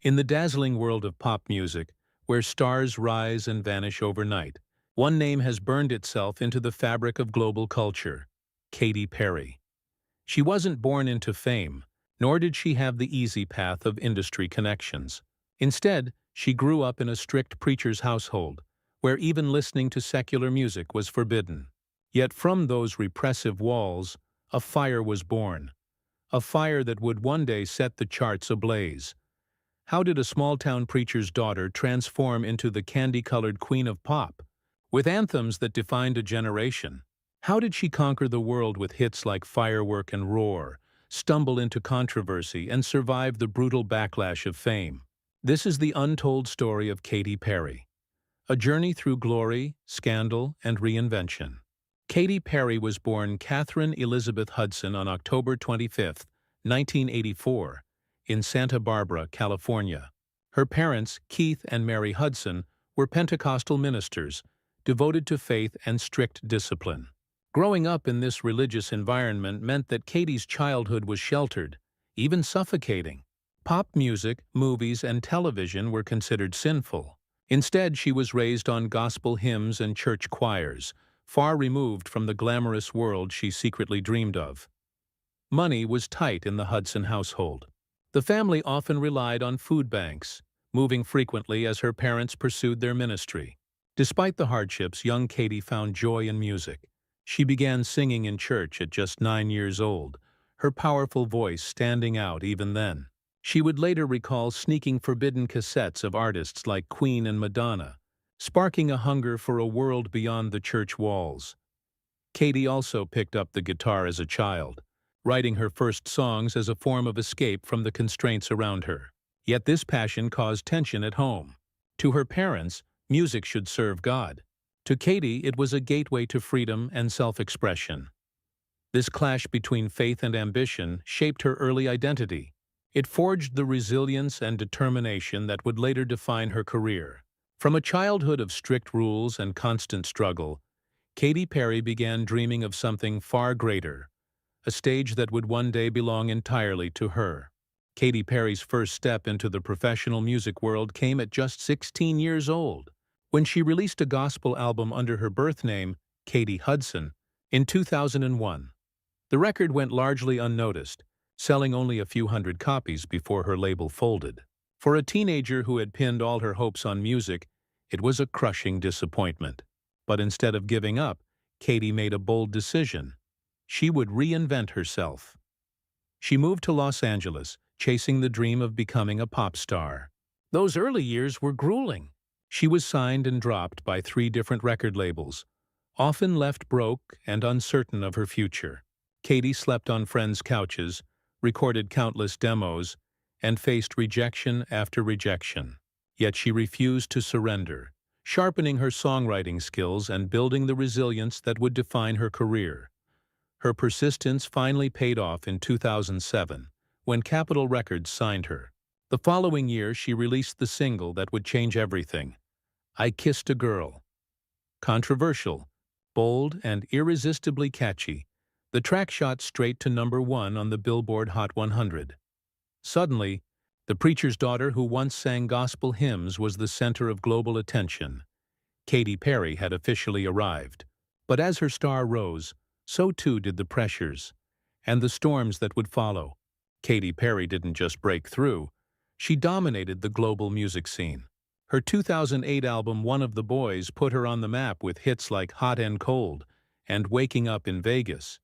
In the dazzling world of pop music, where stars rise and vanish overnight, one name has burned itself into the fabric of global culture: Katy Perry. She wasn't born into fame, nor did she have the easy path of industry connections. Instead, she grew up in a strict preacher's household, where even listening to secular music was forbidden. Yet from those repressive walls, a fire was born, a fire that would one day set the charts ablaze. How did a small-town preacher's daughter transform into the candy-colored queen of pop, with anthems that defined a generation? How did she conquer the world with hits like Firework and Roar, stumble into controversy, and survive the brutal backlash of fame? This is the untold story of Katy Perry, a journey through glory, scandal, and reinvention. Katy Perry was born Catherine Elizabeth Hudson on October 25, 1984, in Santa Barbara, California. Her parents, Keith and Mary Hudson, were Pentecostal ministers, devoted to faith and strict discipline. Growing up in this religious environment meant that Katy's childhood was sheltered, even suffocating. Pop music, movies, and television were considered sinful. Instead, she was raised on gospel hymns and church choirs, far removed from the glamorous world she secretly dreamed of. Money was tight in the Hudson household. The family often relied on food banks, moving frequently as her parents pursued their ministry. Despite the hardships, young Katy found joy in music. She began singing in church at just 9 years old, her powerful voice standing out even then. She would later recall sneaking forbidden cassettes of artists like Queen and Madonna, sparking a hunger for a world beyond the church walls. Katy also picked up the guitar as a child, writing her first songs as a form of escape from the constraints around her. Yet this passion caused tension at home. To her parents, music should serve God. To Katy, it was a gateway to freedom and self-expression. This clash between faith and ambition shaped her early identity. It forged the resilience and determination that would later define her career. From a childhood of strict rules and constant struggle, Katy Perry began dreaming of something far greater, a stage that would one day belong entirely to her. Katy Perry's first step into the professional music world came at just 16 years old, when she released a gospel album under her birth name, Katy Hudson, in 2001. The record went largely unnoticed, selling only a few hundred copies before her label folded. For a teenager who had pinned all her hopes on music, it was a crushing disappointment. But instead of giving up, Katy made a bold decision. She would reinvent herself. She moved to Los Angeles, chasing the dream of becoming a pop star. Those early years were grueling. She was signed and dropped by 3 different record labels, often left broke and uncertain of her future. Katy slept on friends' couches, recorded countless demos, and faced rejection after rejection. Yet she refused to surrender, sharpening her songwriting skills and building the resilience that would define her career. Her persistence finally paid off in 2007, when Capitol Records signed her. The following year, she released the single that would change everything, I Kissed a Girl. Controversial, bold, and irresistibly catchy, the track shot straight to #1 on the Billboard Hot 100. Suddenly, the preacher's daughter who once sang gospel hymns was the center of global attention. Katy Perry had officially arrived. But as her star rose, so too did the pressures and the storms that would follow. Katy Perry didn't just break through, she dominated the global music scene. Her 2008 album One of the Boys put her on the map with hits like Hot and Cold and Waking Up in Vegas.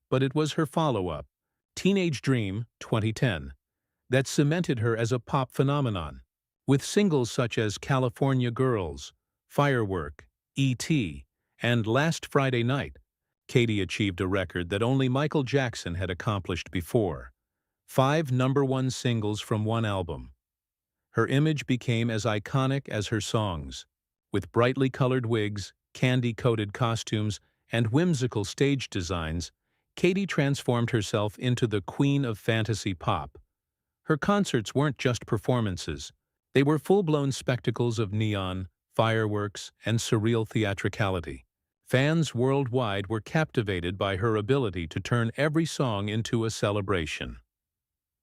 But it was her follow-up, Teenage Dream 2010, that cemented her as a pop phenomenon. With singles such as California Girls, Firework, E.T., and Last Friday Night, Katy achieved a record that only Michael Jackson had accomplished before: 5 #1 singles from one album. Her image became as iconic as her songs. With brightly colored wigs, candy-coated costumes, and whimsical stage designs, Katy transformed herself into the queen of fantasy pop. Her concerts weren't just performances. They were full-blown spectacles of neon, fireworks, and surreal theatricality. Fans worldwide were captivated by her ability to turn every song into a celebration.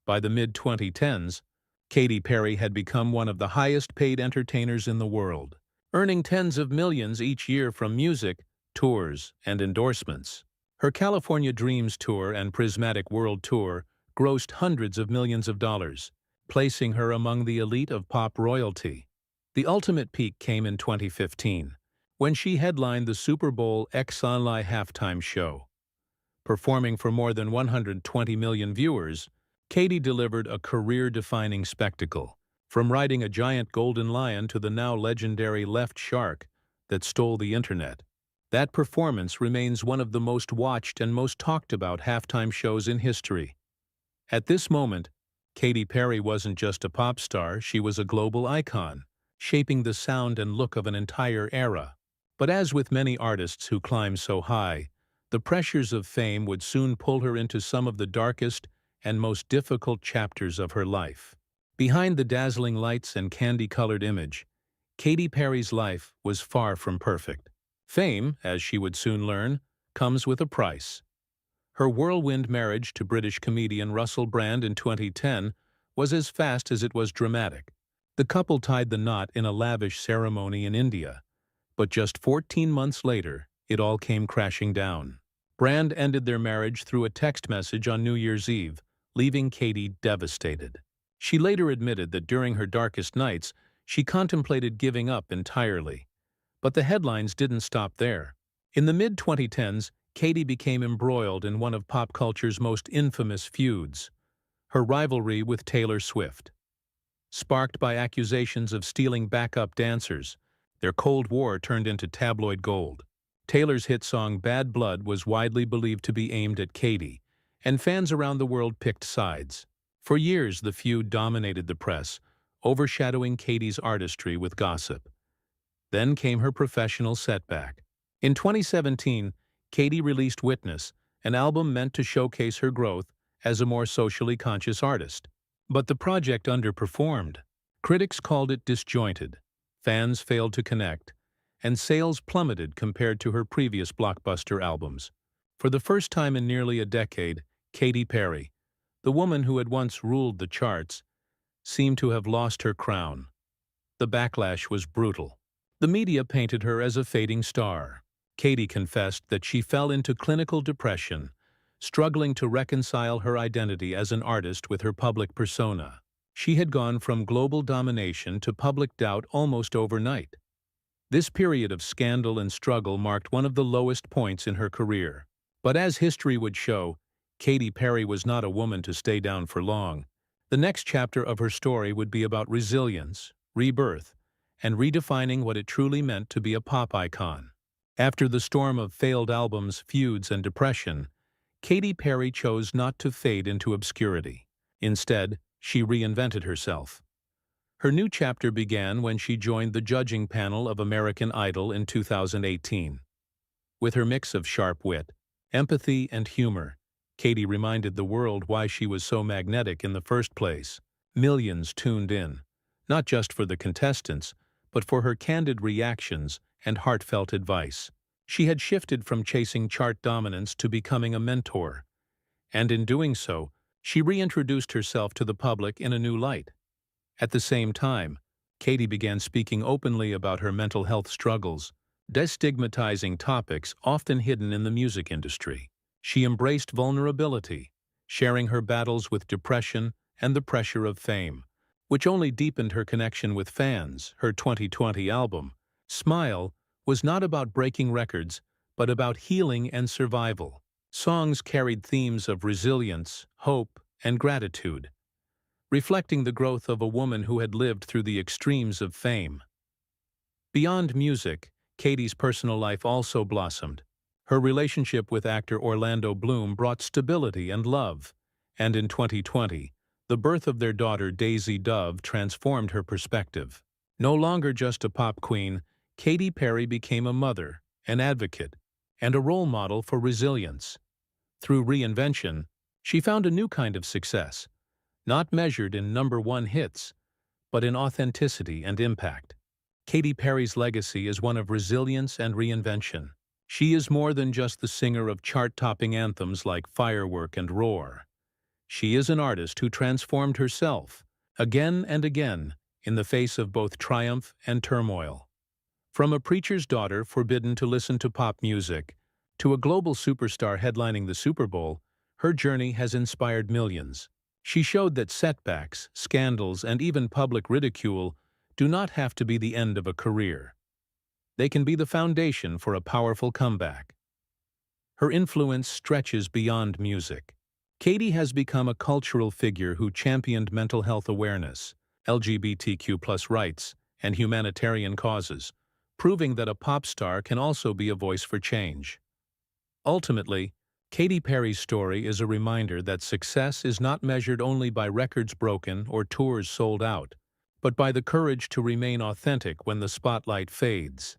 By the mid-2010s, Katy Perry had become one of the highest-paid entertainers in the world, earning tens of millions each year from music, tours, and endorsements. Her California Dreams Tour and Prismatic World Tour grossed hundreds of millions of dollars, placing her among the elite of pop royalty. The ultimate peak came in 2015, when she headlined the Super Bowl XLI halftime show. Performing for more than 120 million viewers, Katy delivered a career-defining spectacle, from riding a giant golden lion to the now legendary left shark that stole the internet. That performance remains one of the most watched and most talked about halftime shows in history. At this moment, Katy Perry wasn't just a pop star, she was a global icon, shaping the sound and look of an entire era. But as with many artists who climb so high, the pressures of fame would soon pull her into some of the darkest and most difficult chapters of her life. Behind the dazzling lights and candy-colored image, Katy Perry's life was far from perfect. Fame, as she would soon learn, comes with a price. Her whirlwind marriage to British comedian Russell Brand in 2010 was as fast as it was dramatic. The couple tied the knot in a lavish ceremony in India, but just 14 months later, it all came crashing down. Brand ended their marriage through a text message on New Year's Eve, leaving Katy devastated. She later admitted that during her darkest nights, she contemplated giving up entirely. But the headlines didn't stop there. In the mid-2010s, Katy became embroiled in one of pop culture's most infamous feuds, her rivalry with Taylor Swift. Sparked by accusations of stealing backup dancers, their Cold War turned into tabloid gold. Taylor's hit song Bad Blood was widely believed to be aimed at Katy, and fans around the world picked sides. For years, the feud dominated the press, overshadowing Katy's artistry with gossip. Then came her professional setback. In 2017, Katy released Witness, an album meant to showcase her growth as a more socially conscious artist. But the project underperformed. Critics called it disjointed, fans failed to connect, and sales plummeted compared to her previous blockbuster albums. For the first time in nearly a decade, Katy Perry, the woman who had once ruled the charts, seemed to have lost her crown. The backlash was brutal. The media painted her as a fading star. Katy confessed that she fell into clinical depression, struggling to reconcile her identity as an artist with her public persona. She had gone from global domination to public doubt almost overnight. This period of scandal and struggle marked one of the lowest points in her career. But as history would show, Katy Perry was not a woman to stay down for long. The next chapter of her story would be about resilience, rebirth, and redefining what it truly meant to be a pop icon. After the storm of failed albums, feuds, and depression, Katy Perry chose not to fade into obscurity. Instead, she reinvented herself. Her new chapter began when she joined the judging panel of American Idol in 2018. With her mix of sharp wit, empathy, and humor, Katy reminded the world why she was so magnetic in the first place. Millions tuned in, not just for the contestants, but for her candid reactions and heartfelt advice. She had shifted from chasing chart dominance to becoming a mentor, and in doing so, she reintroduced herself to the public in a new light. At the same time, Katy began speaking openly about her mental health struggles, destigmatizing topics often hidden in the music industry. She embraced vulnerability, sharing her battles with depression and the pressure of fame, which only deepened her connection with fans. Her 2020 album, Smile, was not about breaking records, but about healing and survival. Songs carried themes of resilience, hope, and gratitude, reflecting the growth of a woman who had lived through the extremes of fame. Beyond music, Katy's personal life also blossomed. Her relationship with actor Orlando Bloom brought stability and love, and in 2020, the birth of their daughter Daisy Dove transformed her perspective. No longer just a pop queen, Katy Perry became a mother, an advocate, and a role model for resilience. Through reinvention, she found a new kind of success, not measured in #1 hits, but in authenticity and impact. Katy Perry's legacy is one of resilience and reinvention. She is more than just the singer of chart-topping anthems like Firework and Roar. She is an artist who transformed herself, again and again, in the face of both triumph and turmoil. From a preacher's daughter forbidden to listen to pop music, to a global superstar headlining the Super Bowl, her journey has inspired millions. She showed that setbacks, scandals, and even public ridicule do not have to be the end of a career. They can be the foundation for a powerful comeback. Her influence stretches beyond music. Katy has become a cultural figure who championed mental health awareness, LGBTQ+ rights, and humanitarian causes, proving that a pop star can also be a voice for change. Ultimately, Katy Perry's story is a reminder that success is not measured only by records broken or tours sold out, but by the courage to remain authentic when the spotlight fades.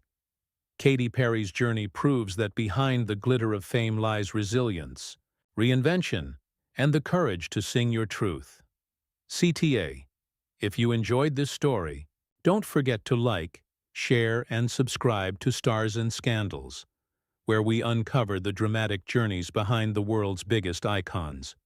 Katy Perry's journey proves that behind the glitter of fame lies resilience, reinvention, and the courage to sing your truth. CTA. If you enjoyed this story, don't forget to like, share, and subscribe to Stars and Scandals, where we uncover the dramatic journeys behind the world's biggest icons.